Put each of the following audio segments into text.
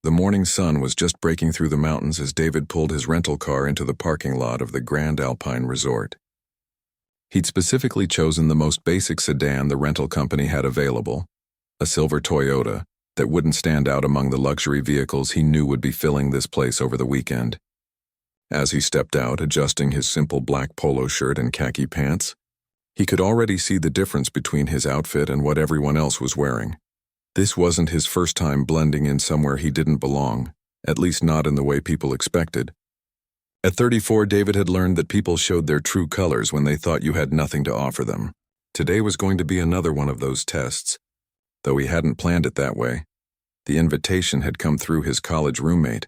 The morning sun was just breaking through the mountains as David pulled his rental car into the parking lot of the Grand Alpine Resort. He'd specifically chosen the most basic sedan the rental company had available, a silver Toyota that wouldn't stand out among the luxury vehicles he knew would be filling this place over the weekend. As he stepped out, adjusting his simple black polo shirt and khaki pants, he could already see the difference between his outfit and what everyone else was wearing. This wasn't his first time blending in somewhere he didn't belong, at least not in the way people expected. At 34, David had learned that people showed their true colors when they thought you had nothing to offer them. Today was going to be another one of those tests, though he hadn't planned it that way. The invitation had come through his college roommate,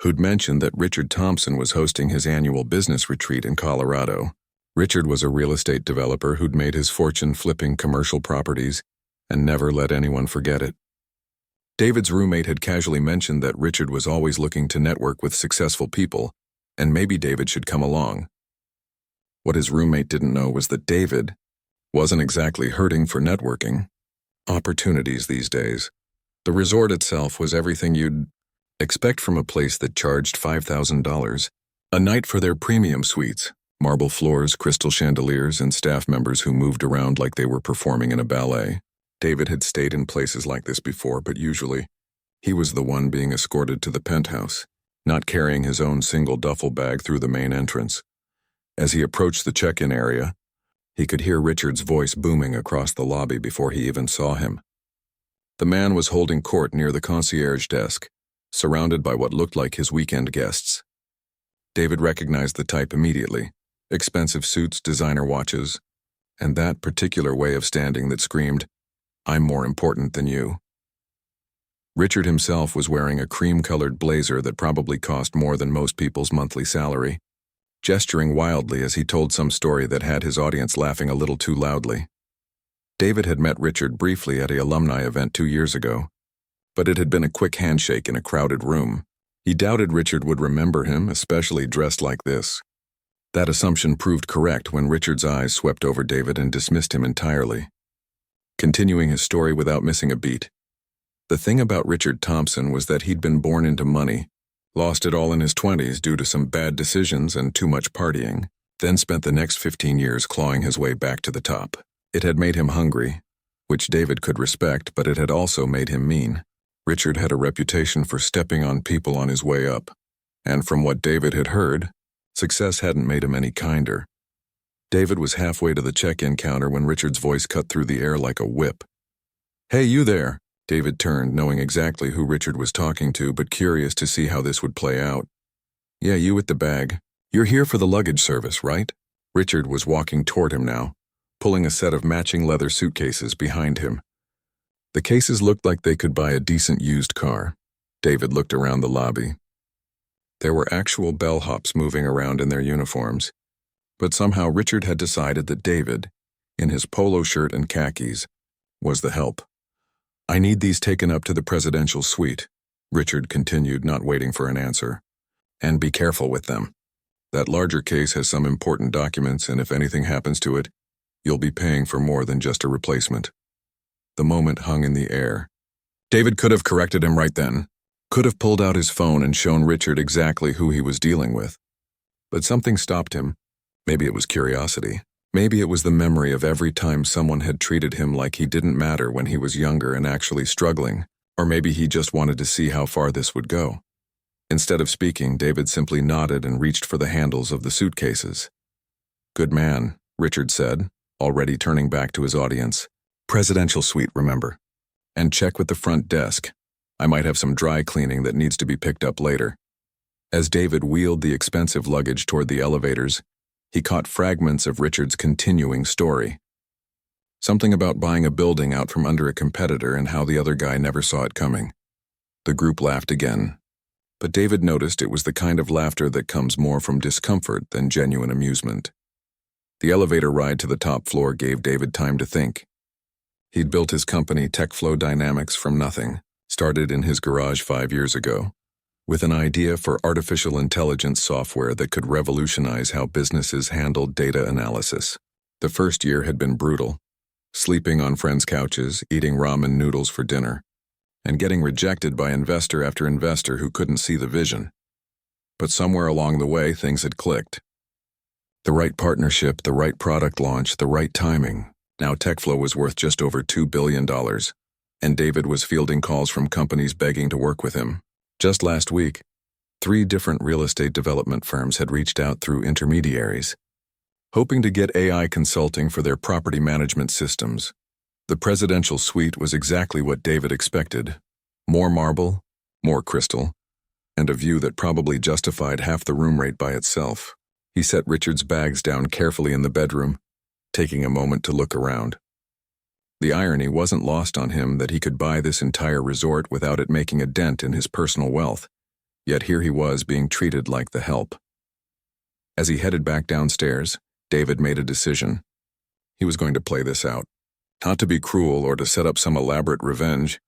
who'd mentioned that Richard Thompson was hosting his annual business retreat in Colorado. Richard was a real estate developer who'd made his fortune flipping commercial properties and never let anyone forget it. David's roommate had casually mentioned that Richard was always looking to network with successful people, and maybe David should come along. What his roommate didn't know was that David wasn't exactly hurting for networking opportunities these days. The resort itself was everything you'd expect from a place that charged $5,000 a night for their premium suites, marble floors, crystal chandeliers, and staff members who moved around like they were performing in a ballet. David had stayed in places like this before, but usually he was the one being escorted to the penthouse, not carrying his own single duffel bag through the main entrance. As he approached the check-in area, he could hear Richard's voice booming across the lobby before he even saw him. The man was holding court near the concierge desk, surrounded by what looked like his weekend guests. David recognized the type immediately: expensive suits, designer watches, and that particular way of standing that screamed, "I'm more important than you." Richard himself was wearing a cream-colored blazer that probably cost more than most people's monthly salary, gesturing wildly as he told some story that had his audience laughing a little too loudly. David had met Richard briefly at an alumni event 2 years ago, but it had been a quick handshake in a crowded room. He doubted Richard would remember him, especially dressed like this. That assumption proved correct when Richard's eyes swept over David and dismissed him entirely, continuing his story without missing a beat. The thing about Richard Thompson was that he'd been born into money, lost it all in his 20s due to some bad decisions and too much partying, then spent the next 15 years clawing his way back to the top. It had made him hungry, which David could respect, but it had also made him mean. Richard had a reputation for stepping on people on his way up, and from what David had heard, success hadn't made him any kinder. David was halfway to the check-in counter when Richard's voice cut through the air like a whip. "Hey, you there!" David turned, knowing exactly who Richard was talking to, but curious to see how this would play out. "Yeah, you with the bag. You're here for the luggage service, right?" Richard was walking toward him now, pulling a set of matching leather suitcases behind him. The cases looked like they could buy a decent used car. David looked around the lobby. There were actual bellhops moving around in their uniforms, but somehow Richard had decided that David, in his polo shirt and khakis, was the help. "I need these taken up to the presidential suite," Richard continued, not waiting for an answer. "And be careful with them. That larger case has some important documents, and if anything happens to it, you'll be paying for more than just a replacement." The moment hung in the air. David could have corrected him right then, could have pulled out his phone and shown Richard exactly who he was dealing with. But something stopped him. Maybe it was curiosity. Maybe it was the memory of every time someone had treated him like he didn't matter when he was younger and actually struggling. Or maybe he just wanted to see how far this would go. Instead of speaking, David simply nodded and reached for the handles of the suitcases. "Good man," Richard said, already turning back to his audience. "Presidential suite, remember. And check with the front desk. I might have some dry cleaning that needs to be picked up later." As David wheeled the expensive luggage toward the elevators, he caught fragments of Richard's continuing story. Something about buying a building out from under a competitor and how the other guy never saw it coming. The group laughed again, but David noticed it was the kind of laughter that comes more from discomfort than genuine amusement. The elevator ride to the top floor gave David time to think. He'd built his company TechFlow Dynamics from nothing, started in his garage 5 years ago, with an idea for artificial intelligence software that could revolutionize how businesses handled data analysis. The first year had been brutal, sleeping on friends' couches, eating ramen noodles for dinner. and getting rejected by investor after investor who couldn't see the vision. But somewhere along the way, things had clicked. The right partnership, the right product launch, the right timing. Now TechFlow was worth just over $2 billion, and David was fielding calls from companies begging to work with him. Just last week, 3 different real estate development firms had reached out through intermediaries, hoping to get AI consulting for their property management systems. The presidential suite was exactly what David expected. More marble, more crystal, and a view that probably justified half the room rate by itself. He set Richard's bags down carefully in the bedroom, taking a moment to look around. The irony wasn't lost on him that he could buy this entire resort without it making a dent in his personal wealth, yet here he was being treated like the help. As he headed back downstairs, David made a decision. He was going to play this out. Not to be cruel or to set up some elaborate revenge,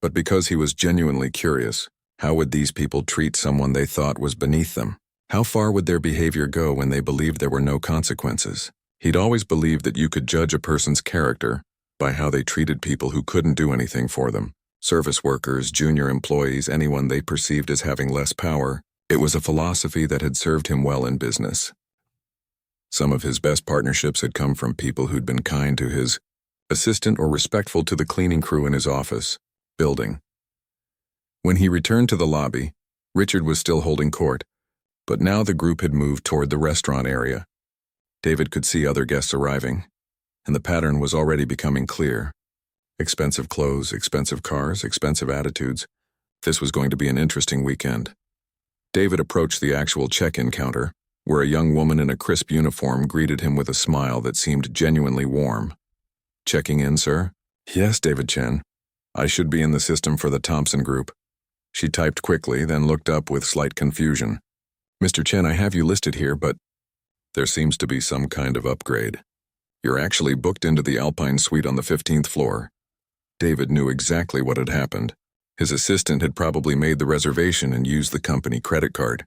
but because he was genuinely curious. How would these people treat someone they thought was beneath them? How far would their behavior go when they believed there were no consequences? He'd always believed that you could judge a person's character by how they treated people who couldn't do anything for them. Service workers, junior employees, anyone they perceived as having less power. It was a philosophy that had served him well in business. Some of his best partnerships had come from people who'd been kind to his assistant or respectful to the cleaning crew in his office building. When he returned to the lobby, Richard was still holding court, but now the group had moved toward the restaurant area. David could see other guests arriving, and the pattern was already becoming clear. Expensive clothes, expensive cars, expensive attitudes. This was going to be an interesting weekend. David approached the actual check-in counter, where a young woman in a crisp uniform greeted him with a smile that seemed genuinely warm. "Checking in, sir?" "Yes, David Chen. I should be in the system for the Thompson Group." She typed quickly, then looked up with slight confusion. "Mr. Chen, I have you listed here, but there seems to be some kind of upgrade. You're actually booked into the Alpine Suite on the 15th floor." David knew exactly what had happened. His assistant had probably made the reservation and used the company credit card.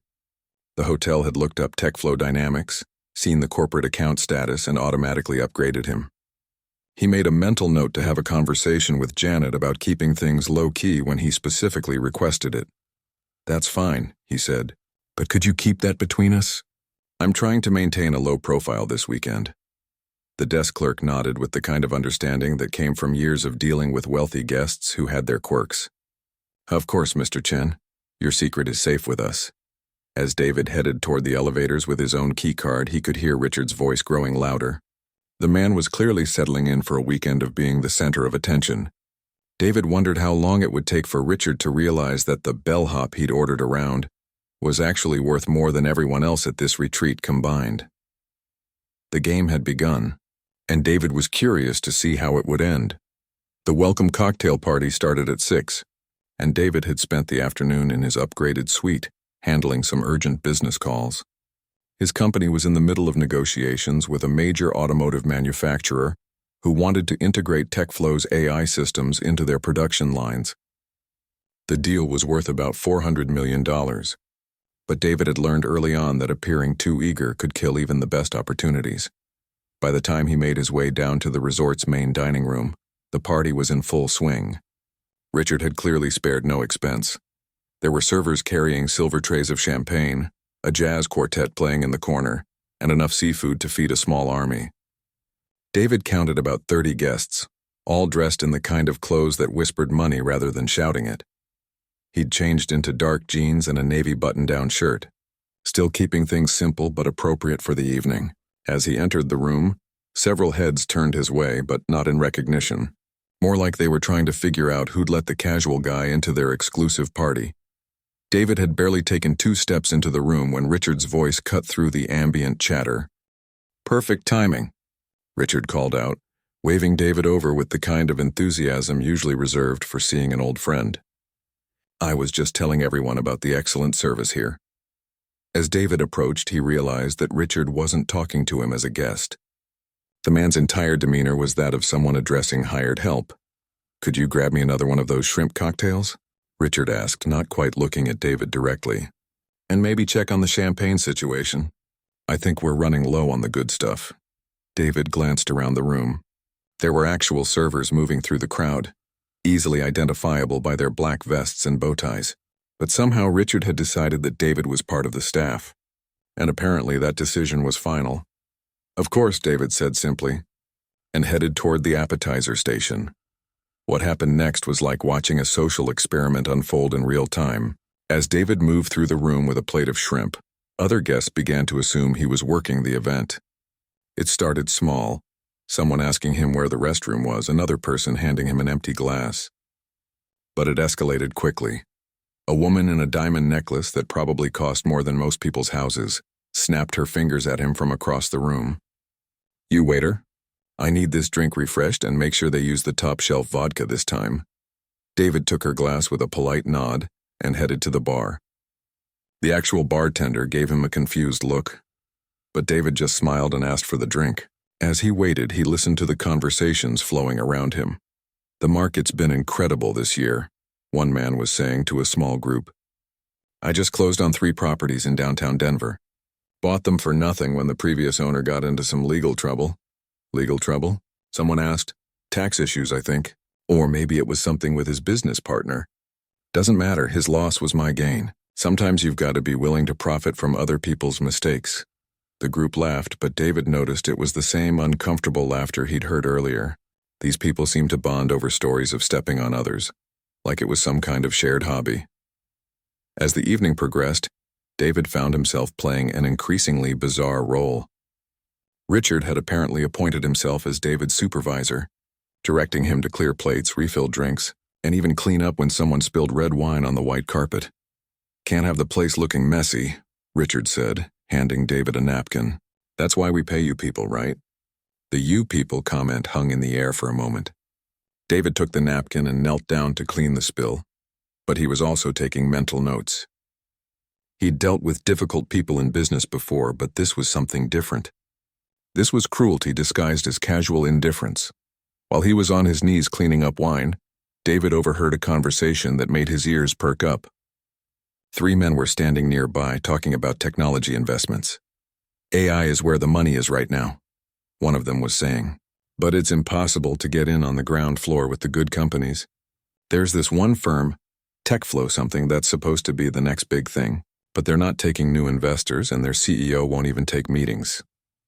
The hotel had looked up TechFlow Dynamics, seen the corporate account status, and automatically upgraded him. He made a mental note to have a conversation with Janet about keeping things low-key when he specifically requested it. "That's fine," he said, "but could you keep that between us? I'm trying to maintain a low profile this weekend." The desk clerk nodded with the kind of understanding that came from years of dealing with wealthy guests who had their quirks. "Of course, Mr. Chen. Your secret is safe with us." As David headed toward the elevators with his own keycard, he could hear Richard's voice growing louder. The man was clearly settling in for a weekend of being the center of attention. David wondered how long it would take for Richard to realize that the bellhop he'd ordered around was actually worth more than everyone else at this retreat combined. The game had begun, and David was curious to see how it would end. The welcome cocktail party started at 6, and David had spent the afternoon in his upgraded suite, handling some urgent business calls. His company was in the middle of negotiations with a major automotive manufacturer who wanted to integrate TechFlow's AI systems into their production lines. The deal was worth about $400 million, but David had learned early on that appearing too eager could kill even the best opportunities. By the time he made his way down to the resort's main dining room, the party was in full swing. Richard had clearly spared no expense. There were servers carrying silver trays of champagne, a jazz quartet playing in the corner, and enough seafood to feed a small army. David counted about 30 guests, all dressed in the kind of clothes that whispered money rather than shouting it. He'd changed into dark jeans and a navy button-down shirt, still keeping things simple but appropriate for the evening. As he entered the room, several heads turned his way, but not in recognition. More like they were trying to figure out who'd let the casual guy into their exclusive party. David had barely taken 2 steps into the room when Richard's voice cut through the ambient chatter. "Perfect timing," Richard called out, waving David over with the kind of enthusiasm usually reserved for seeing an old friend. "I was just telling everyone about the excellent service here." As David approached, he realized that Richard wasn't talking to him as a guest. The man's entire demeanor was that of someone addressing hired help. "Could you grab me another one of those shrimp cocktails?" Richard asked, not quite looking at David directly. "And maybe check on the champagne situation. I think we're running low on the good stuff." David glanced around the room. There were actual servers moving through the crowd, easily identifiable by their black vests and bow ties. But somehow Richard had decided that David was part of the staff, and apparently that decision was final. "Of course," David said simply, and headed toward the appetizer station. What happened next was like watching a social experiment unfold in real time. As David moved through the room with a plate of shrimp, other guests began to assume he was working the event. It started small, someone asking him where the restroom was, another person handing him an empty glass. But it escalated quickly. A woman in a diamond necklace that probably cost more than most people's houses snapped her fingers at him from across the room. "You waiter, I need this drink refreshed and make sure they use the top shelf vodka this time." David took her glass with a polite nod and headed to the bar. The actual bartender gave him a confused look, but David just smiled and asked for the drink. As he waited, he listened to the conversations flowing around him. "The market's been incredible this year," one man was saying to a small group. "I just closed on 3 properties in downtown Denver. Bought them for nothing when the previous owner got into some legal trouble." "Legal trouble?" someone asked. "Tax issues, I think. Or maybe it was something with his business partner. Doesn't matter, his loss was my gain. Sometimes you've got to be willing to profit from other people's mistakes." The group laughed, but David noticed it was the same uncomfortable laughter he'd heard earlier. These people seemed to bond over stories of stepping on others, like it was some kind of shared hobby. As the evening progressed, David found himself playing an increasingly bizarre role. Richard had apparently appointed himself as David's supervisor, directing him to clear plates, refill drinks, and even clean up when someone spilled red wine on the white carpet. "Can't have the place looking messy," Richard said, handing David a napkin. "That's why we pay you people, right?" The "you people" comment hung in the air for a moment. David took the napkin and knelt down to clean the spill, but he was also taking mental notes. He'd dealt with difficult people in business before, but this was something different. This was cruelty disguised as casual indifference. While he was on his knees cleaning up wine, David overheard a conversation that made his ears perk up. 3 men were standing nearby talking about technology investments. "AI is where the money is right now," one of them was saying. "But it's impossible to get in on the ground floor with the good companies. There's this one firm, TechFlow something, that's supposed to be the next big thing, but they're not taking new investors and their CEO won't even take meetings."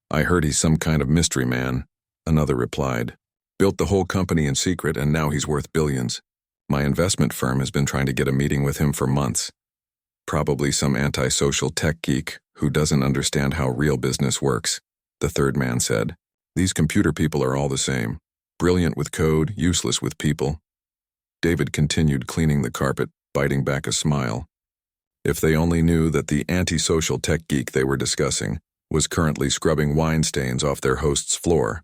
"I heard he's some kind of mystery man," another replied. "Built the whole company in secret and now he's worth billions. My investment firm has been trying to get a meeting with him for months. Probably some antisocial tech geek who doesn't understand how real business works," the third man said. "These computer people are all the same. Brilliant with code, useless with people." David continued cleaning the carpet, biting back a smile. If they only knew that the antisocial tech geek they were discussing was currently scrubbing wine stains off their host's floor.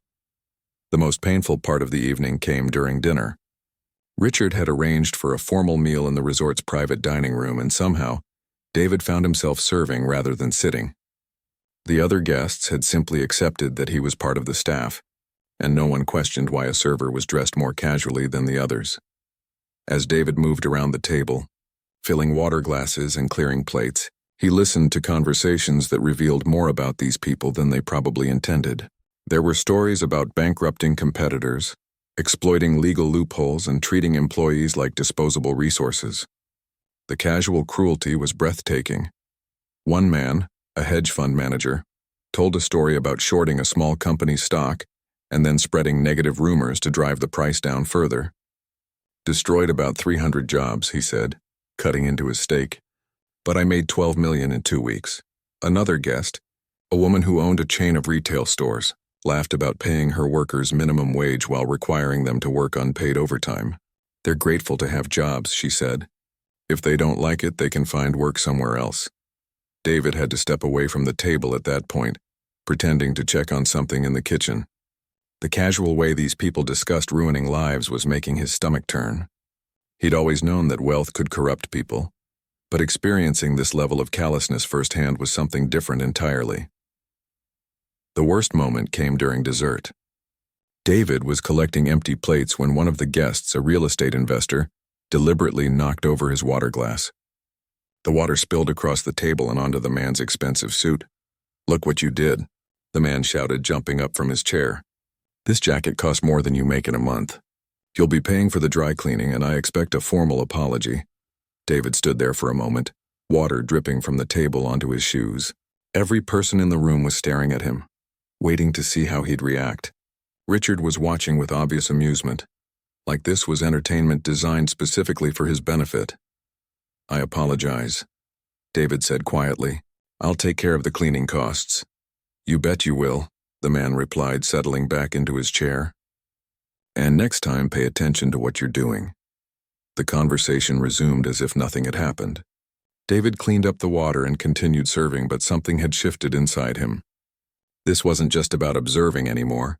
The most painful part of the evening came during dinner. Richard had arranged for a formal meal in the resort's private dining room, and somehow, David found himself serving rather than sitting. The other guests had simply accepted that he was part of the staff, and no one questioned why a server was dressed more casually than the others. As David moved around the table, filling water glasses and clearing plates, he listened to conversations that revealed more about these people than they probably intended. There were stories about bankrupting competitors, exploiting legal loopholes, and treating employees like disposable resources. The casual cruelty was breathtaking. One man, a hedge fund manager, told a story about shorting a small company's stock and then spreading negative rumors to drive the price down further. "Destroyed about 300 jobs," he said, cutting into his steak. "But I made $12 million in 2 weeks. Another guest, a woman who owned a chain of retail stores, laughed about paying her workers minimum wage while requiring them to work unpaid overtime. "They're grateful to have jobs," she said. "If they don't like it, they can find work somewhere else." David had to step away from the table at that point, pretending to check on something in the kitchen. The casual way these people discussed ruining lives was making his stomach turn. He'd always known that wealth could corrupt people, but experiencing this level of callousness firsthand was something different entirely. The worst moment came during dessert. David was collecting empty plates when one of the guests, a real estate investor, deliberately knocked over his water glass. The water spilled across the table and onto the man's expensive suit. "Look what you did," the man shouted, jumping up from his chair. "This jacket cost more than you make in a month." You'll be paying for the dry cleaning, and I expect a formal apology." David stood there for a moment, water dripping from the table onto his shoes. Every person in the room was staring at him, waiting to see how he'd react. Richard was watching with obvious amusement, like this was entertainment designed specifically for his benefit. "I apologize," David said quietly. "I'll take care of the cleaning costs." "You bet you will," the man replied, settling back into his chair. "And next time, pay attention to what you're doing." The conversation resumed as if nothing had happened. David cleaned up the water and continued serving, but something had shifted inside him. This wasn't just about observing anymore.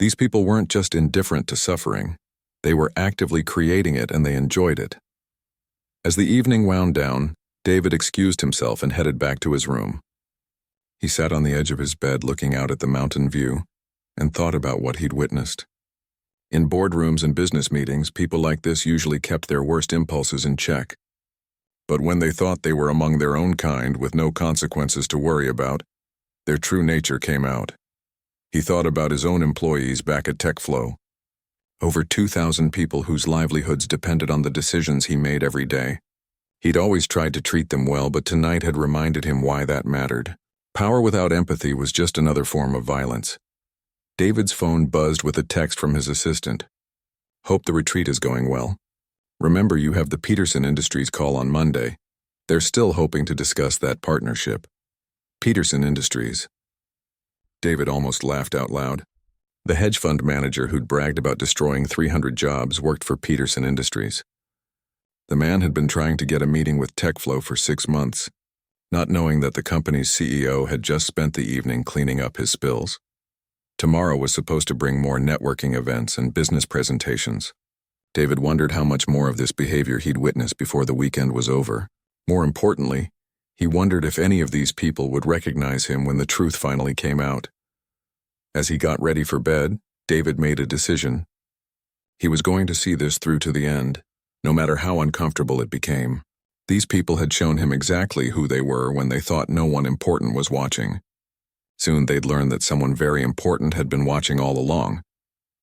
These people weren't just indifferent to suffering. They were actively creating it, and they enjoyed it. As the evening wound down, David excused himself and headed back to his room. He sat on the edge of his bed looking out at the mountain view and thought about what he'd witnessed. In boardrooms and business meetings, people like this usually kept their worst impulses in check. But when they thought they were among their own kind with no consequences to worry about, their true nature came out. He thought about his own employees back at TechFlow. Over 2,000 people whose livelihoods depended on the decisions he made every day. He'd always tried to treat them well, but tonight had reminded him why that mattered. Power without empathy was just another form of violence. David's phone buzzed with a text from his assistant. "Hope the retreat is going well. Remember, you have the Peterson Industries call on Monday. They're still hoping to discuss that partnership." Peterson Industries. David almost laughed out loud. The hedge fund manager who'd bragged about destroying 300 jobs worked for Peterson Industries. The man had been trying to get a meeting with TechFlow for 6 months, not knowing that the company's CEO had just spent the evening cleaning up his spills. Tomorrow was supposed to bring more networking events and business presentations. David wondered how much more of this behavior he'd witnessed before the weekend was over. More importantly, he wondered if any of these people would recognize him when the truth finally came out. As he got ready for bed, David made a decision. He was going to see this through to the end, no matter how uncomfortable it became. These people had shown him exactly who they were when they thought no one important was watching. Soon they'd learn that someone very important had been watching all along.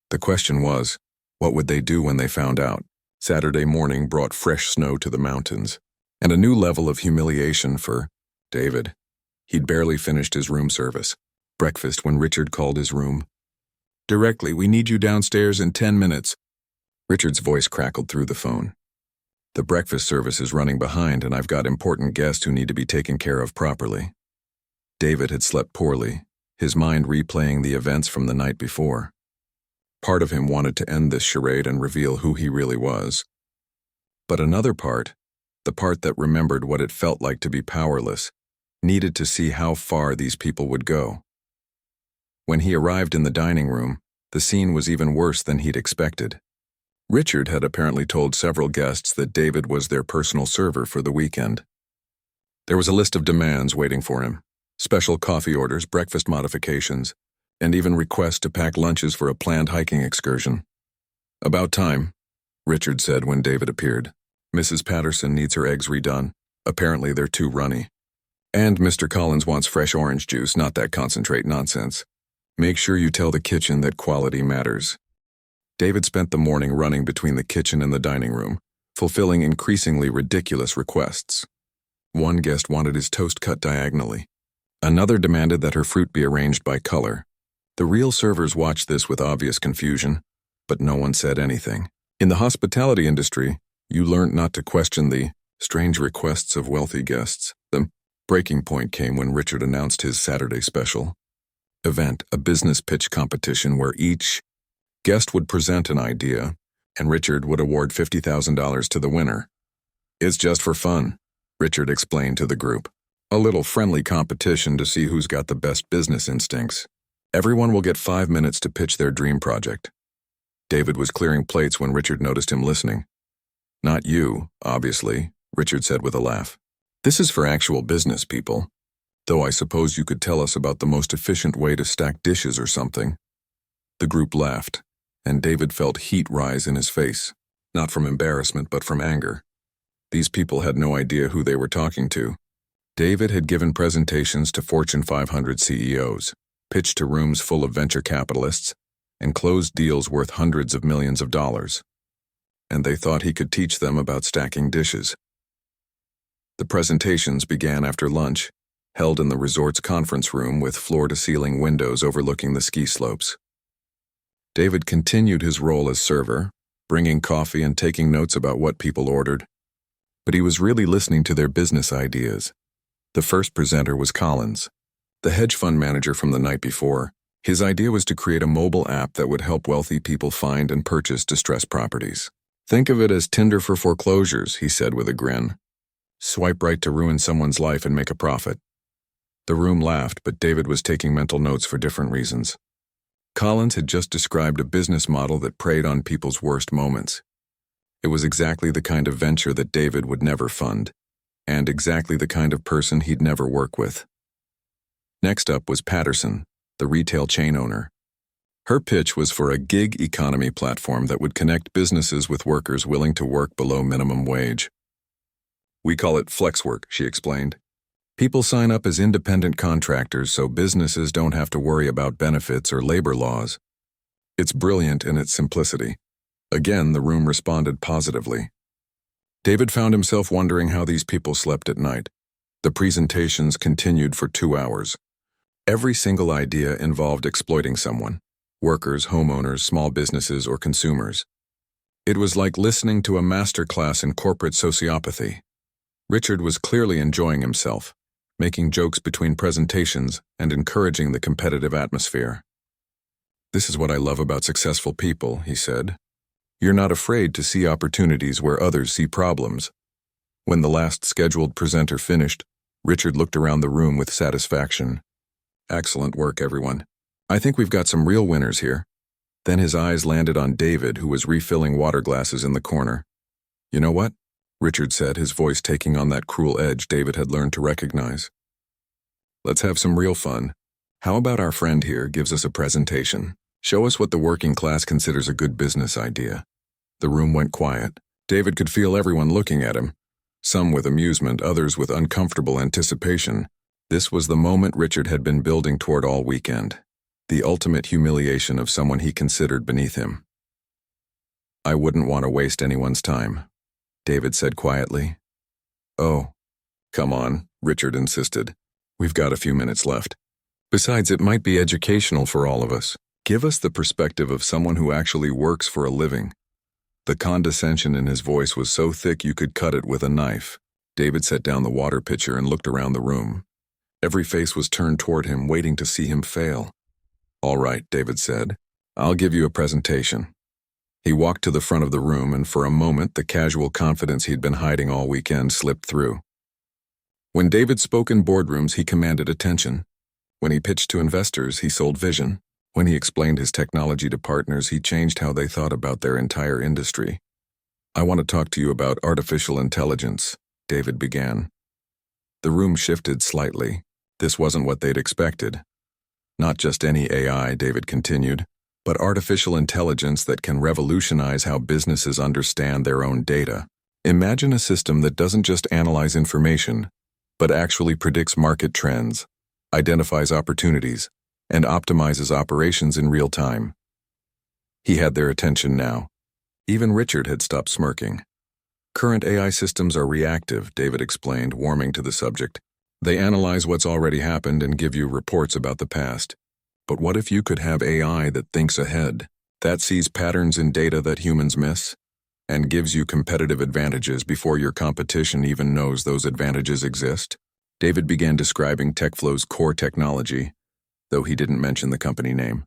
The question was, what would they do when they found out? Saturday morning brought fresh snow to the mountains, and a new level of humiliation for David. He'd barely finished his room service. Breakfast when Richard called his room. "Directly, we need you downstairs in 10 minutes. Richard's voice crackled through the phone. "The breakfast service is running behind, and I've got important guests who need to be taken care of properly." David had slept poorly, his mind replaying the events from the night before. Part of him wanted to end this charade and reveal who he really was. But another part, the part that remembered what it felt like to be powerless, needed to see how far these people would go. When he arrived in the dining room, the scene was even worse than he'd expected. Richard had apparently told several guests that David was their personal server for the weekend. There was a list of demands waiting for him: special coffee orders, breakfast modifications, and even requests to pack lunches for a planned hiking excursion. "About time," Richard said when David appeared. "Mrs. Patterson needs her eggs redone. Apparently they're too runny. And Mr. Collins wants fresh orange juice, not that concentrate nonsense. Make sure you tell the kitchen that quality matters." David spent the morning running between the kitchen and the dining room, fulfilling increasingly ridiculous requests. One guest wanted his toast cut diagonally. Another demanded that her fruit be arranged by color. The real servers watched this with obvious confusion, but no one said anything. In the hospitality industry, you learned not to question the strange requests of wealthy guests. The breaking point came when Richard announced his Saturday special event, a business pitch competition where each guest would present an idea, and Richard would award $50,000 to the winner. "It's just for fun," Richard explained to the group. "A little friendly competition to see who's got the best business instincts. Everyone will get 5 minutes to pitch their dream project." David was clearing plates when Richard noticed him listening. "Not you, obviously," Richard said with a laugh. "This is for actual business people. Though I suppose you could tell us about the most efficient way to stack dishes or something." The group laughed, and David felt heat rise in his face, not from embarrassment but from anger. These people had no idea who they were talking to. David had given presentations to Fortune 500 CEOs, pitched to rooms full of venture capitalists, and closed deals worth hundreds of millions of dollars. And they thought he could teach them about stacking dishes. The presentations began after lunch, held in the resort's conference room with floor-to-ceiling windows overlooking the ski slopes. David continued his role as server, bringing coffee and taking notes about what people ordered. But he was really listening to their business ideas. The first presenter was Collins, the hedge fund manager from the night before. His idea was to create a mobile app that would help wealthy people find and purchase distressed properties. "Think of it as Tinder for foreclosures," he said with a grin. "Swipe right to ruin someone's life and make a profit." The room laughed, but David was taking mental notes for different reasons. Collins had just described a business model that preyed on people's worst moments. It was exactly the kind of venture that David would never fund, and exactly the kind of person he'd never work with. Next up was Patterson, the retail chain owner. Her pitch was for a gig economy platform that would connect businesses with workers willing to work below minimum wage. "We call it flex work," she explained. "People sign up as independent contractors so businesses don't have to worry about benefits or labor laws." It's brilliant in its simplicity. Again, the room responded positively. David found himself wondering how these people slept at night. The presentations continued for 2 hours. Every single idea involved exploiting someone: workers, homeowners, small businesses, or consumers. It was like listening to a masterclass in corporate sociopathy. Richard was clearly enjoying himself, making jokes between presentations and encouraging the competitive atmosphere. "This is what I love about successful people," he said. "You're not afraid to see opportunities where others see problems." When the last scheduled presenter finished, Richard looked around the room with satisfaction. "Excellent work, everyone. I think we've got some real winners here." Then his eyes landed on David, who was refilling water glasses in the corner. "You know what?" Richard said, his voice taking on that cruel edge David had learned to recognize. "Let's have some real fun. How about our friend here gives us a presentation? Show us what the working class considers a good business idea." The room went quiet. David could feel everyone looking at him, some with amusement, others with uncomfortable anticipation. This was the moment Richard had been building toward all weekend. The ultimate humiliation of someone he considered beneath him. "I wouldn't want to waste anyone's time," David said quietly. "Oh, come on," Richard insisted. "We've got a few minutes left. Besides, it might be educational for all of us. Give us the perspective of someone who actually works for a living." The condescension in his voice was so thick you could cut it with a knife. David set down the water pitcher and looked around the room. Every face was turned toward him, waiting to see him fail. "All right," David said. "I'll give you a presentation." He walked to the front of the room, and for a moment the casual confidence he'd been hiding all weekend slipped through. When David spoke in boardrooms, he commanded attention. When he pitched to investors, he sold vision. When he explained his technology to partners, he changed how they thought about their entire industry. "I want to talk to you about artificial intelligence," David began. The room shifted slightly. This wasn't what they'd expected. "Not just any AI," David continued, "but artificial intelligence that can revolutionize how businesses understand their own data. Imagine a system that doesn't just analyze information, but actually predicts market trends, identifies opportunities, and optimizes operations in real time." He had their attention now. Even Richard had stopped smirking. "Current AI systems are reactive," David explained, warming to the subject. "They analyze what's already happened and give you reports about the past. But what if you could have AI that thinks ahead, that sees patterns in data that humans miss, and gives you competitive advantages before your competition even knows those advantages exist?" David began describing TechFlow's core technology, though he didn't mention the company name.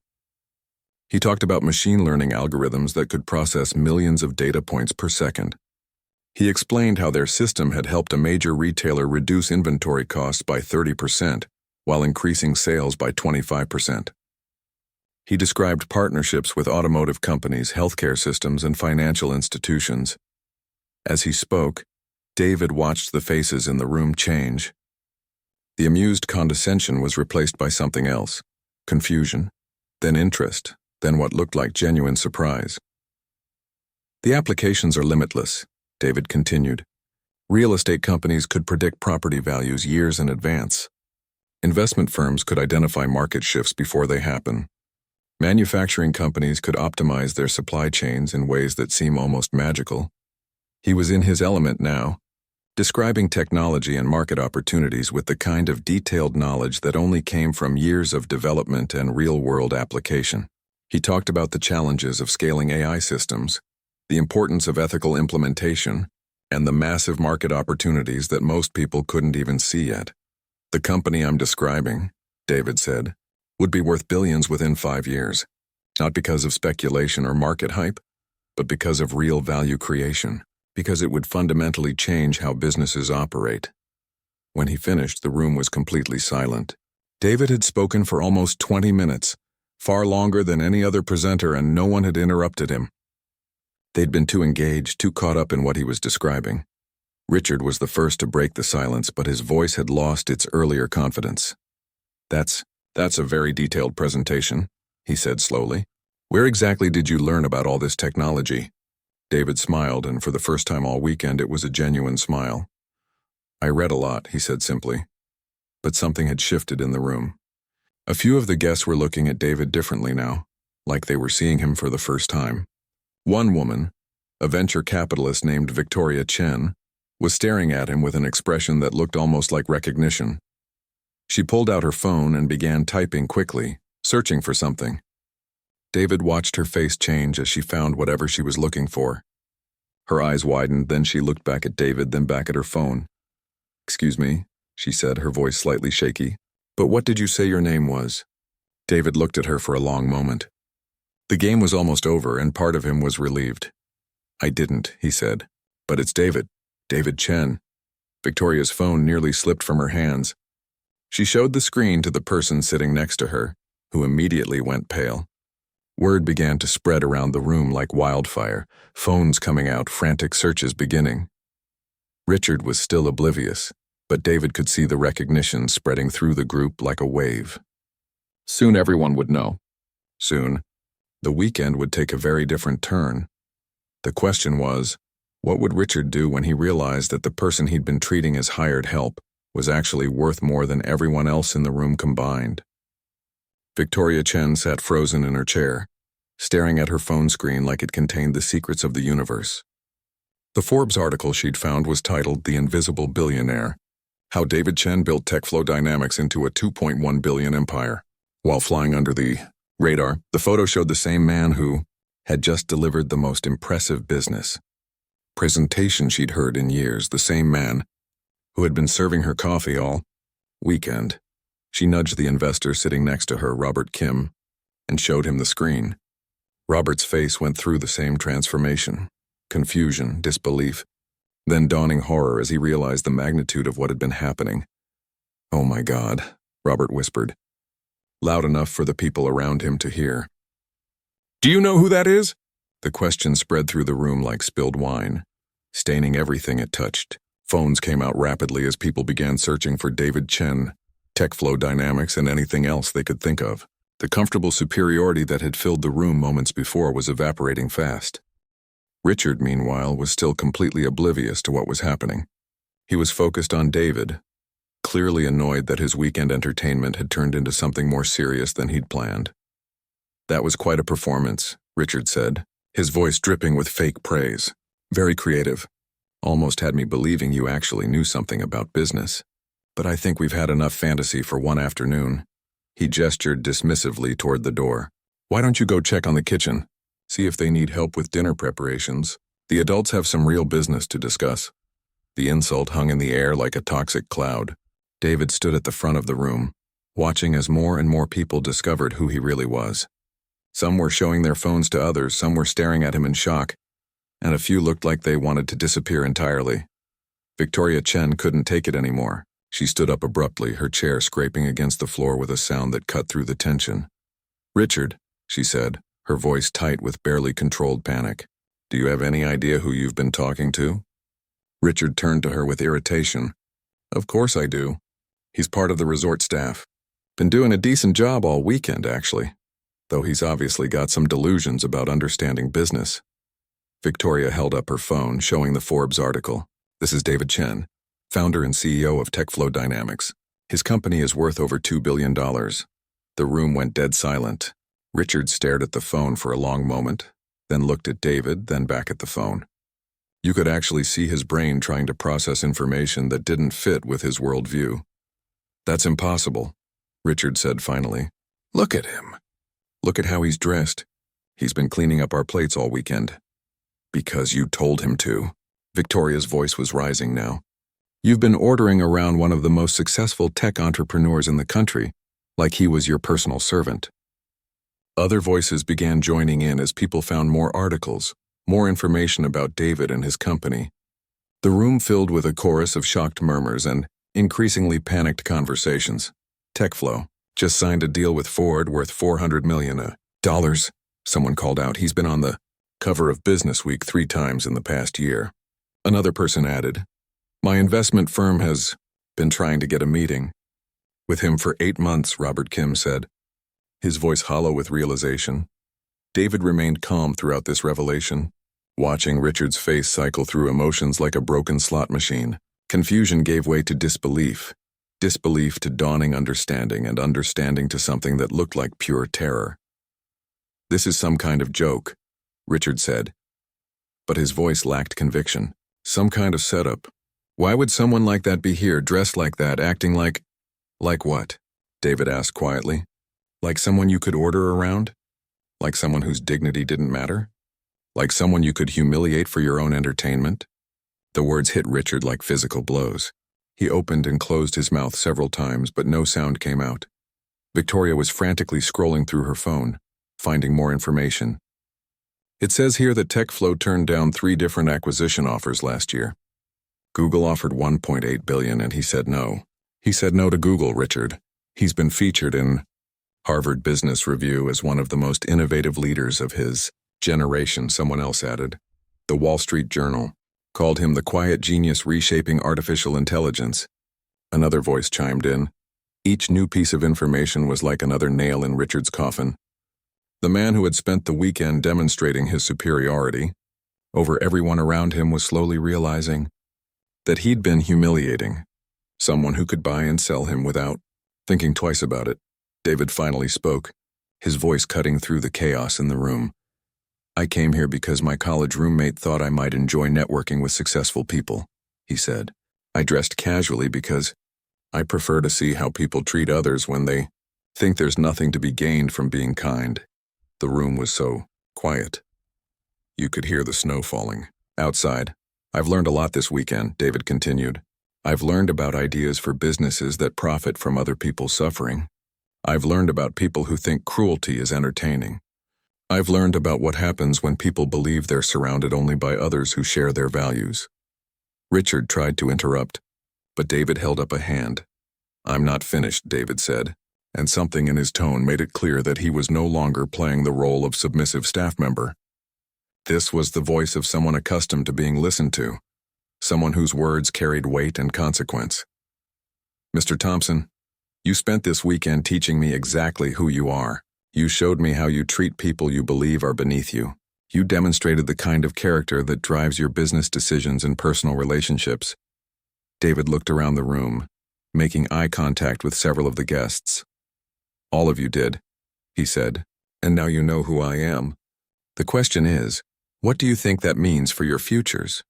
He talked about machine learning algorithms that could process millions of data points per second. He explained how their system had helped a major retailer reduce inventory costs by 30%, while increasing sales by 25%. He described partnerships with automotive companies, healthcare systems, and financial institutions. As he spoke, David watched the faces in the room change. The amused condescension was replaced by something else: confusion, then interest, then what looked like genuine surprise. "The applications are limitless," David continued. "Real estate companies could predict property values years in advance. Investment firms could identify market shifts before they happen. Manufacturing companies could optimize their supply chains in ways that seem almost magical. He was in his element now, describing technology and market opportunities with the kind of detailed knowledge that only came from years of development and real-world application. He talked about the challenges of scaling AI systems, the importance of ethical implementation, and the massive market opportunities that most people couldn't even see yet. The company I'm describing, David said, would be worth billions within 5 years, not because of speculation or market hype, but because of real value creation, because it would fundamentally change how businesses operate. When he finished, the room was completely silent. David had spoken for almost 20 minutes, far longer than any other presenter, and no one had interrupted him. They'd been too engaged, too caught up in what he was describing. Richard was the first to break the silence, but his voice had lost its earlier confidence. That's a very detailed presentation, he said slowly. Where exactly did you learn about all this technology? David smiled, and for the first time all weekend it was a genuine smile. I read a lot, he said simply. But something had shifted in the room. A few of the guests were looking at David differently now, like they were seeing him for the first time. One woman, a venture capitalist named Victoria Chen, was staring at him with an expression that looked almost like recognition. She pulled out her phone and began typing quickly, searching for something. David watched her face change as she found whatever she was looking for. Her eyes widened, then she looked back at David, then back at her phone. "Excuse me," she said, her voice slightly shaky. "But what did you say your name was?" David looked at her for a long moment. The game was almost over, and part of him was relieved. "I didn't," he said. "But it's David. David Chen." Victoria's phone nearly slipped from her hands. She showed the screen to the person sitting next to her, who immediately went pale. Word began to spread around the room like wildfire, phones coming out, frantic searches beginning. Richard was still oblivious, but David could see the recognition spreading through the group like a wave. Soon everyone would know. Soon, the weekend would take a very different turn. The question was, what would Richard do when he realized that the person he'd been treating as hired help was actually worth more than everyone else in the room combined? Victoria Chen sat frozen in her chair, staring at her phone screen like it contained the secrets of the universe. The Forbes article she'd found was titled "The Invisible Billionaire: How David Chen Built TechFlow Dynamics into a $2.1 billion Empire." While flying under the radar, the photo showed the same man who had just delivered the most impressive business presentation she'd heard in years, the same man who had been serving her coffee all weekend. She nudged the investor sitting next to her, Robert Kim, and showed him the screen. Robert's face went through the same transformation: confusion, disbelief, then dawning horror as he realized the magnitude of what had been happening. "Oh my God," Robert whispered, loud enough for the people around him to hear. "Do you know who that is?" The question spread through the room like spilled wine, staining everything it touched. Phones came out rapidly as people began searching for David Chen, TechFlow Dynamics, and anything else they could think of. The comfortable superiority that had filled the room moments before was evaporating fast. Richard, meanwhile, was still completely oblivious to what was happening. He was focused on David, clearly annoyed that his weekend entertainment had turned into something more serious than he'd planned. "That was quite a performance," Richard said, his voice dripping with fake praise. "Very creative. Almost had me believing you actually knew something about business. But I think we've had enough fantasy for one afternoon." He gestured dismissively toward the door. "Why don't you go check on the kitchen? See if they need help with dinner preparations. The adults have some real business to discuss." The insult hung in the air like a toxic cloud. David stood at the front of the room, watching as more and more people discovered who he really was. Some were showing their phones to others, some were staring at him in shock, and a few looked like they wanted to disappear entirely. Victoria Chen couldn't take it anymore. She stood up abruptly, her chair scraping against the floor with a sound that cut through the tension. "Richard," she said, her voice tight with barely controlled panic, "do you have any idea who you've been talking to?" Richard turned to her with irritation. "Of course I do. He's part of the resort staff. Been doing a decent job all weekend, actually. Though he's obviously got some delusions about understanding business." Victoria held up her phone, showing the Forbes article. "This is David Chen, founder and CEO of TechFlow Dynamics. His company is worth over $2 billion. The room went dead silent. Richard stared at the phone for a long moment, then looked at David, then back at the phone. You could actually see his brain trying to process information that didn't fit with his worldview. That's impossible, Richard said finally. Look at him. Look at how he's dressed. He's been cleaning up our plates all weekend. Because you told him to. Victoria's voice was rising now. You've been ordering around one of the most successful tech entrepreneurs in the country, like he was your personal servant. Other voices began joining in as people found more articles, more information about David and his company. The room filled with a chorus of shocked murmurs and increasingly panicked conversations. TechFlow just signed a deal with Ford worth $400 million. Someone called out. He's been on the cover of Business Week 3 times in the past year. Another person added, my investment firm has been trying to get a meeting with him for 8 months, Robert Kim said, his voice hollow with realization. David remained calm throughout this revelation, watching Richard's face cycle through emotions like a broken slot machine. Confusion gave way to disbelief, disbelief to dawning understanding, and understanding to something that looked like pure terror. This is some kind of joke, Richard said, but his voice lacked conviction. Some kind of setup. Why would someone like that be here, dressed like that, acting like... Like what? David asked quietly. Like someone you could order around? Like someone whose dignity didn't matter? Like someone you could humiliate for your own entertainment? The words hit Richard like physical blows. He opened and closed his mouth several times, but no sound came out. Victoria was frantically scrolling through her phone, finding more information. It says here that TechFlow turned down 3 different acquisition offers last year. Google offered $1.8 billion and he said no. He said no to Google, Richard. He's been featured in Harvard Business Review as one of the most innovative leaders of his generation, someone else added. The Wall Street Journal called him the quiet genius reshaping artificial intelligence. Another voice chimed in. Each new piece of information was like another nail in Richard's coffin. The man who had spent the weekend demonstrating his superiority over everyone around him was slowly realizing that he'd been humiliating someone who could buy and sell him without thinking twice about it. David finally spoke, his voice cutting through the chaos in the room. I came here because my college roommate thought I might enjoy networking with successful people, he said. I dressed casually because I prefer to see how people treat others when they think there's nothing to be gained from being kind. The room was so quiet. You could hear the snow falling outside. I've learned a lot this weekend, David continued. I've learned about ideas for businesses that profit from other people's suffering. I've learned about people who think cruelty is entertaining. I've learned about what happens when people believe they're surrounded only by others who share their values. Richard tried to interrupt, but David held up a hand. I'm not finished, David said, and something in his tone made it clear that he was no longer playing the role of submissive staff member. This was the voice of someone accustomed to being listened to, someone whose words carried weight and consequence. Mr. Thompson, you spent this weekend teaching me exactly who you are. You showed me how you treat people you believe are beneath you. You demonstrated the kind of character that drives your business decisions and personal relationships. David looked around the room, making eye contact with several of the guests. All of you did, he said, and now you know who I am. The question is, what do you think that means for your futures?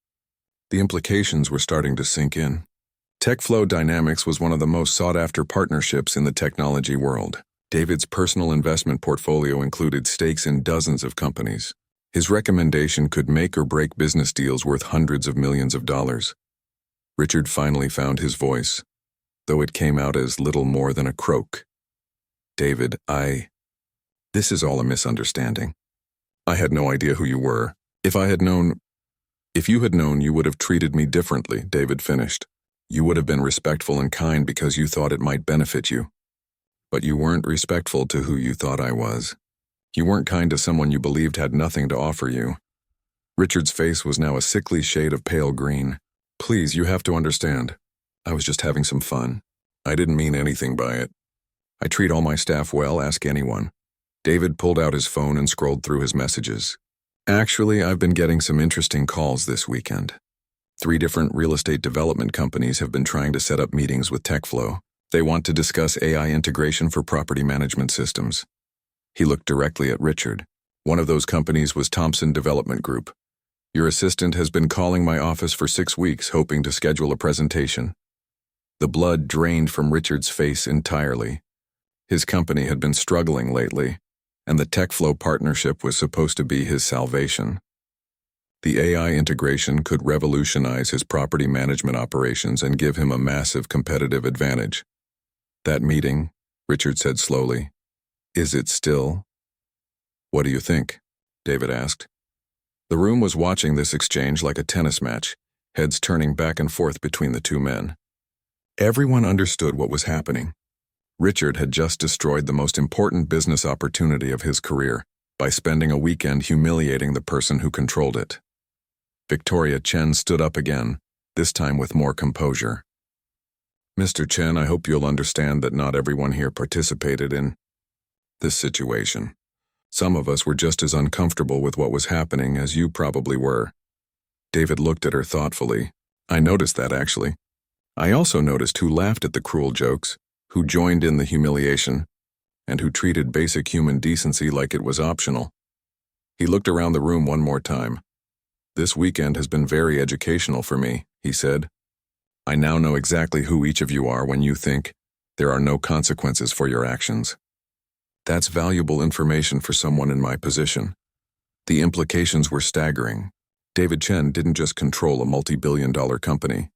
The implications were starting to sink in. TechFlow Dynamics was one of the most sought-after partnerships in the technology world. David's personal investment portfolio included stakes in dozens of companies. His recommendation could make or break business deals worth hundreds of millions of dollars. Richard finally found his voice, though it came out as little more than a croak. David, this is all a misunderstanding. I had no idea who you were. If you had known, you would have treated me differently, David finished. You would have been respectful and kind because you thought it might benefit you. But you weren't respectful to who you thought I was. You weren't kind to someone you believed had nothing to offer you. Richard's face was now a sickly shade of pale green. Please, you have to understand. I was just having some fun. I didn't mean anything by it. I treat all my staff well, ask anyone. David pulled out his phone and scrolled through his messages. Actually, I've been getting some interesting calls this weekend. 3 different real estate development companies have been trying to set up meetings with TechFlow. They want to discuss AI integration for property management systems. He looked directly at Richard. One of those companies was Thompson Development Group. Your assistant has been calling my office for 6 weeks, hoping to schedule a presentation. The blood drained from Richard's face entirely. His company had been struggling lately, and the TechFlow partnership was supposed to be his salvation. The AI integration could revolutionize his property management operations and give him a massive competitive advantage. That meeting, Richard said slowly. Is it still? What do you think? David asked. The room was watching this exchange like a tennis match, heads turning back and forth between the two men. Everyone understood what was happening. Richard had just destroyed the most important business opportunity of his career by spending a weekend humiliating the person who controlled it. Victoria Chen stood up again, this time with more composure. Mr. Chen, I hope you'll understand that not everyone here participated in this situation. Some of us were just as uncomfortable with what was happening as you probably were. David looked at her thoughtfully. I noticed that, actually. I also noticed who laughed at the cruel jokes, who joined in the humiliation, and who treated basic human decency like it was optional. He looked around the room one more time. This weekend has been very educational for me, he said. I now know exactly who each of you are when you think there are no consequences for your actions. That's valuable information for someone in my position. The implications were staggering. David Chen didn't just control a multi-billion-dollar company.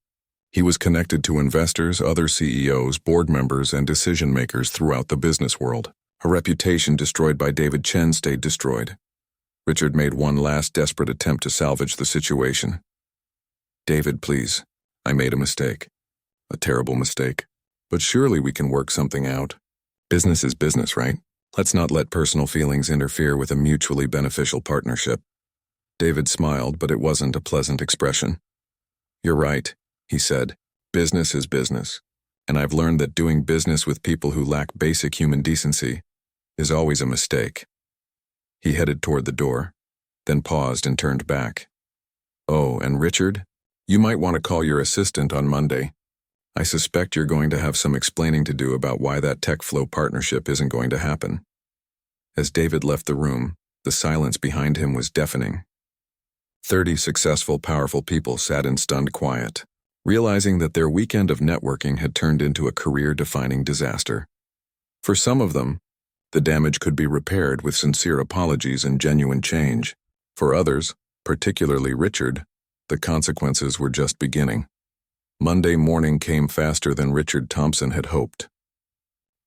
He was connected to investors, other CEOs, board members, and decision-makers throughout the business world. A reputation destroyed by David Chen stayed destroyed. Richard made one last desperate attempt to salvage the situation. David, please. I made a mistake. A terrible mistake. But surely we can work something out. Business is business, right? Let's not let personal feelings interfere with a mutually beneficial partnership. David smiled, but it wasn't a pleasant expression. You're right, he said. Business is business. And I've learned that doing business with people who lack basic human decency is always a mistake. He headed toward the door, then paused and turned back. Oh, and Richard, you might want to call your assistant on Monday. I suspect you're going to have some explaining to do about why that TechFlow partnership isn't going to happen. As David left the room, the silence behind him was deafening. 30 successful, powerful people sat in stunned quiet, realizing that their weekend of networking had turned into a career-defining disaster. For some of them, the damage could be repaired with sincere apologies and genuine change. For others, particularly Richard, the consequences were just beginning. Monday morning came faster than Richard Thompson had hoped.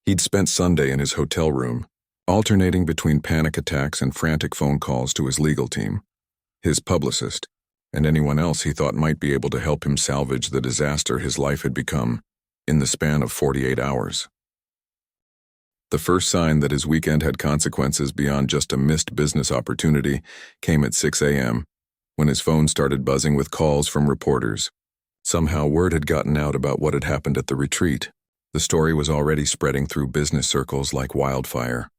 He'd spent Sunday in his hotel room, alternating between panic attacks and frantic phone calls to his legal team, his publicist, and anyone else he thought might be able to help him salvage the disaster his life had become in the span of 48 hours. The first sign that his weekend had consequences beyond just a missed business opportunity came at 6 a.m., when his phone started buzzing with calls from reporters. Somehow word had gotten out about what had happened at the retreat. The story was already spreading through business circles like wildfire.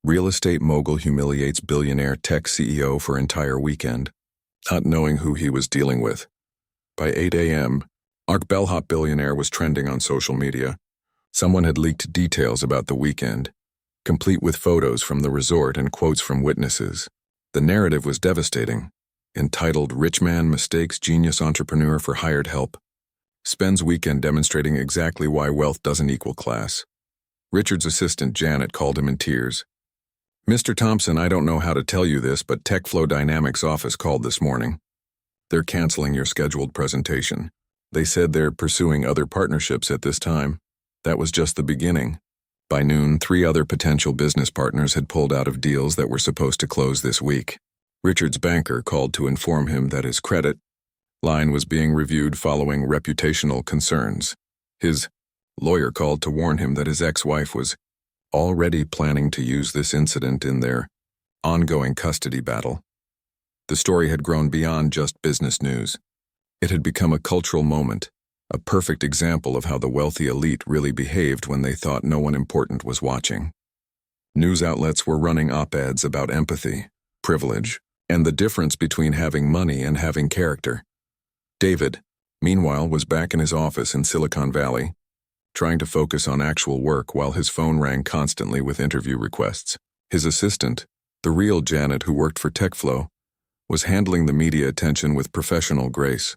Real estate mogul humiliates billionaire tech CEO for entire weekend, not knowing who he was dealing with. By 8 a.m., Bellhop billionaire was trending on social media. Someone had leaked details about the weekend, complete with photos from the resort and quotes from witnesses. The narrative was devastating. Entitled Rich Man Mistakes Genius Entrepreneur for Hired Help, spends weekend demonstrating exactly why wealth doesn't equal class. Richard's assistant Janet called him in tears. Mr. Thompson, I don't know how to tell you this, but TechFlow Dynamics office called this morning. They're canceling your scheduled presentation. They said they're pursuing other partnerships at this time. That was just the beginning. By noon, 3 other potential business partners had pulled out of deals that were supposed to close this week. Richard's banker called to inform him that his credit line was being reviewed following reputational concerns. His lawyer called to warn him that his ex-wife was already planning to use this incident in their ongoing custody battle. The story had grown beyond just business news. It had become a cultural moment, a perfect example of how the wealthy elite really behaved when they thought no one important was watching. News outlets were running op-eds about empathy, privilege, and the difference between having money and having character. David, meanwhile, was back in his office in Silicon Valley, trying to focus on actual work while his phone rang constantly with interview requests. His assistant, the real Janet who worked for TechFlow, was handling the media attention with professional grace.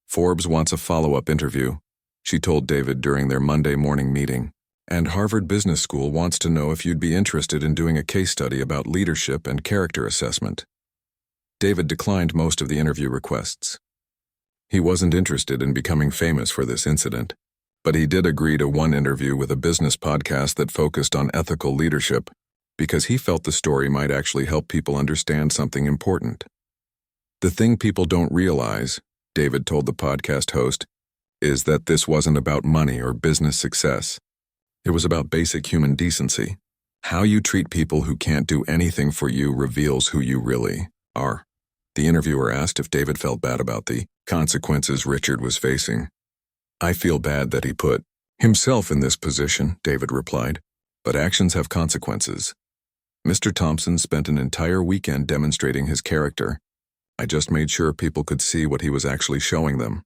Forbes wants a follow-up interview, she told David during their Monday morning meeting. And Harvard Business School wants to know if you'd be interested in doing a case study about leadership and character assessment. David declined most of the interview requests. He wasn't interested in becoming famous for this incident, but he did agree to one interview with a business podcast that focused on ethical leadership because he felt the story might actually help people understand something important. The thing people don't realize, David told the podcast host, is that this wasn't about money or business success. It was about basic human decency. How you treat people who can't do anything for you reveals who you really are. The interviewer asked if David felt bad about the consequences Richard was facing. I feel bad that he put himself in this position, David replied, but actions have consequences. Mr. Thompson spent an entire weekend demonstrating his character. I just made sure people could see what he was actually showing them.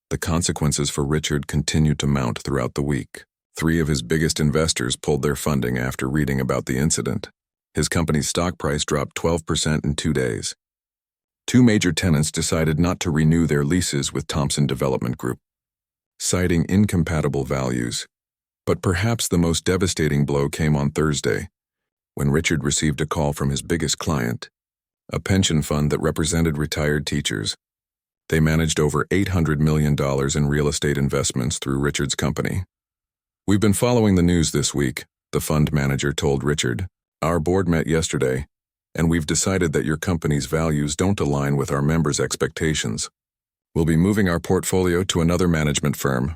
The consequences for Richard continued to mount throughout the week. 3 of his biggest investors pulled their funding after reading about the incident. His company's stock price dropped 12% in 2 days. 2 major tenants decided not to renew their leases with Thompson Development Group, citing incompatible values. But perhaps the most devastating blow came on Thursday, when Richard received a call from his biggest client, a pension fund that represented retired teachers. They managed over $800 million in real estate investments through Richard's company. We've been following the news this week, the fund manager told Richard. Our board met yesterday, and we've decided that your company's values don't align with our members' expectations. We'll be moving our portfolio to another management firm.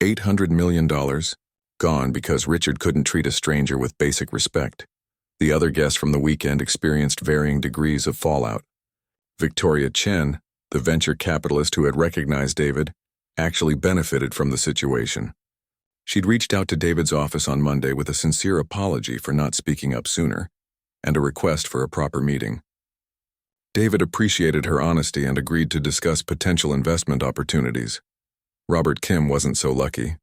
$800 million, gone because Richard couldn't treat a stranger with basic respect. The other guests from the weekend experienced varying degrees of fallout. Victoria Chen, the venture capitalist who had recognized David, actually benefited from the situation. She'd reached out to David's office on Monday with a sincere apology for not speaking up sooner, and a request for a proper meeting. David appreciated her honesty and agreed to discuss potential investment opportunities. Robert Kim wasn't so lucky.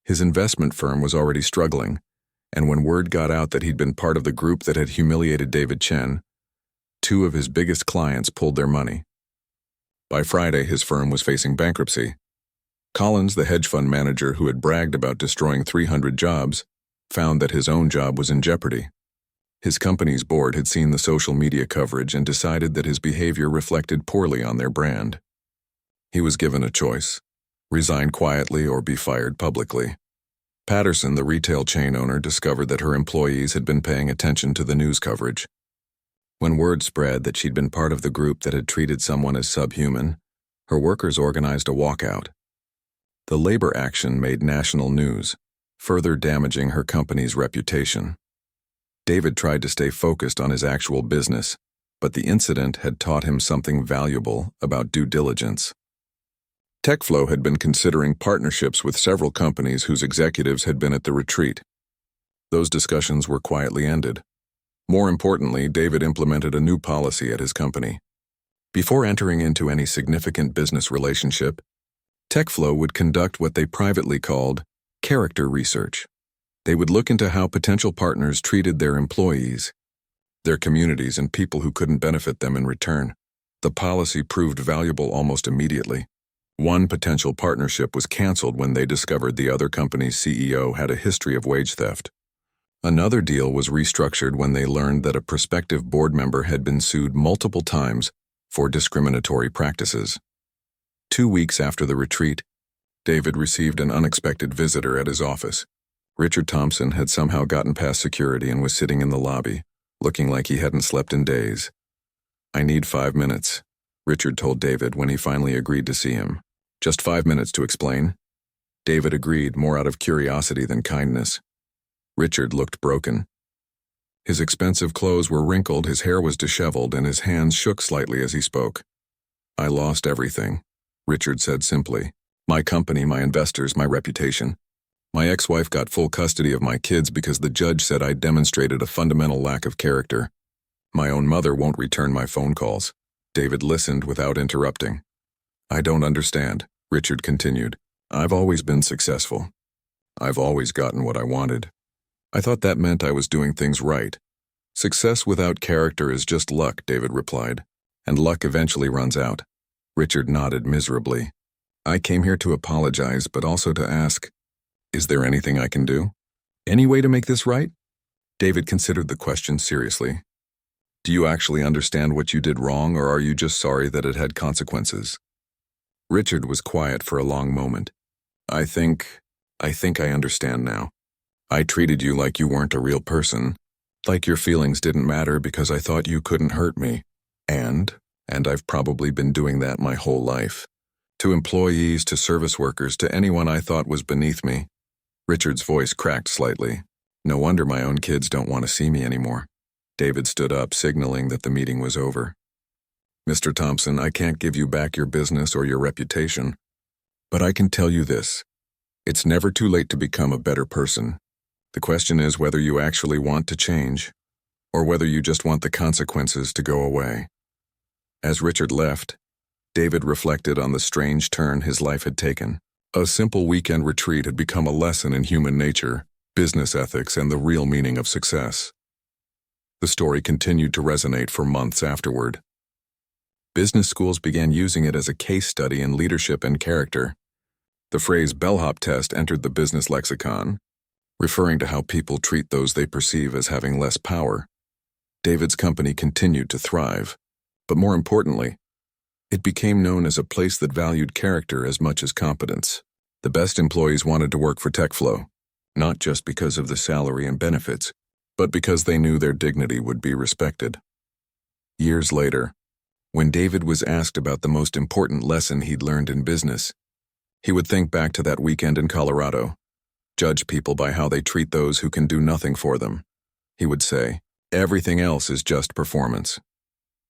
His investment firm was already struggling, and when word got out that he'd been part of the group that had humiliated David Chen, 2 of his biggest clients pulled their money. By Friday, his firm was facing bankruptcy. Collins, the hedge fund manager who had bragged about destroying 300 jobs, found that his own job was in jeopardy. His company's board had seen the social media coverage and decided that his behavior reflected poorly on their brand. He was given a choice: resign quietly or be fired publicly. Patterson, the retail chain owner, discovered that her employees had been paying attention to the news coverage. When word spread that she'd been part of the group that had treated someone as subhuman, her workers organized a walkout. The labor action made national news, further damaging her company's reputation. David tried to stay focused on his actual business, but the incident had taught him something valuable about due diligence. TechFlow had been considering partnerships with several companies whose executives had been at the retreat. Those discussions were quietly ended. More importantly, David implemented a new policy at his company. Before entering into any significant business relationship, TechFlow would conduct what they privately called character research. They would look into how potential partners treated their employees, their communities, and people who couldn't benefit them in return. The policy proved valuable almost immediately. One potential partnership was canceled when they discovered the other company's CEO had a history of wage theft. Another deal was restructured when they learned that a prospective board member had been sued multiple times for discriminatory practices. 2 weeks after the retreat, David received an unexpected visitor at his office. Richard Thompson had somehow gotten past security and was sitting in the lobby, looking like he hadn't slept in days. "I need 5 minutes," Richard told David when he finally agreed to see him. "Just 5 minutes to explain?" David agreed, more out of curiosity than kindness. Richard looked broken. His expensive clothes were wrinkled, his hair was disheveled, and his hands shook slightly as he spoke. "I lost everything," Richard said simply. "My company, my investors, my reputation. My ex-wife got full custody of my kids because the judge said I demonstrated a fundamental lack of character. My own mother won't return my phone calls." David listened without interrupting. "I don't understand," Richard continued. "I've always been successful. I've always gotten what I wanted. I thought that meant I was doing things right. Success without character is just luck, David replied. And luck eventually runs out. Richard nodded miserably. I came here to apologize, but also to ask, is there anything I can do? Any way to make this right? David considered the question seriously. Do you actually understand what you did wrong, or are you just sorry that it had consequences? Richard was quiet for a long moment. I think I understand now. I treated you like you weren't a real person, like your feelings didn't matter because I thought you couldn't hurt me. And I've probably been doing that my whole life. To employees, to service workers, to anyone I thought was beneath me. Richard's voice cracked slightly. No wonder my own kids don't want to see me anymore. David stood up, signaling that the meeting was over. Mr. Thompson, I can't give you back your business or your reputation. But I can tell you this. It's never too late to become a better person. The question is whether you actually want to change, or whether you just want the consequences to go away. As Richard left, David reflected on the strange turn his life had taken. A simple weekend retreat had become a lesson in human nature, business ethics, and the real meaning of success. The story continued to resonate for months afterward. Business schools began using it as a case study in leadership and character. The phrase bellhop test entered the business lexicon, referring to how people treat those they perceive as having less power. David's company continued to thrive, but more importantly, it became known as a place that valued character as much as competence. The best employees wanted to work for TechFlow, not just because of the salary and benefits, but because they knew their dignity would be respected. Years later, when David was asked about the most important lesson he'd learned in business, he would think back to that weekend in Colorado, judge people by how they treat those who can do nothing for them. He would say, everything else is just performance.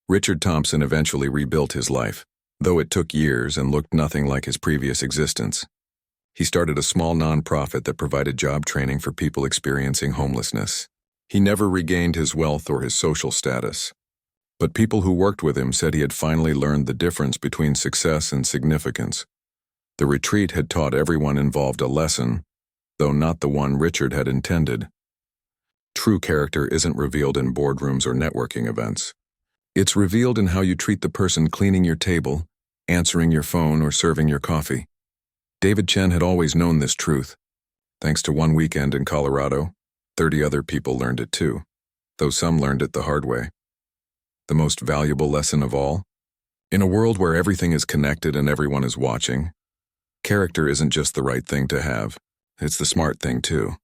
Richard Thompson eventually rebuilt his life, though it took years and looked nothing like his previous existence. He started a small nonprofit that provided job training for people experiencing homelessness. He never regained his wealth or his social status, but people who worked with him said he had finally learned the difference between success and significance. The retreat had taught everyone involved a lesson, though not the one Richard had intended. True character isn't revealed in boardrooms or networking events. It's revealed in how you treat the person cleaning your table, answering your phone, or serving your coffee. David Chen had always known this truth. Thanks to one weekend in Colorado, 30 other people learned it too, though some learned it the hard way. The most valuable lesson of all? In a world where everything is connected and everyone is watching, character isn't just the right thing to have, it's the smart thing too.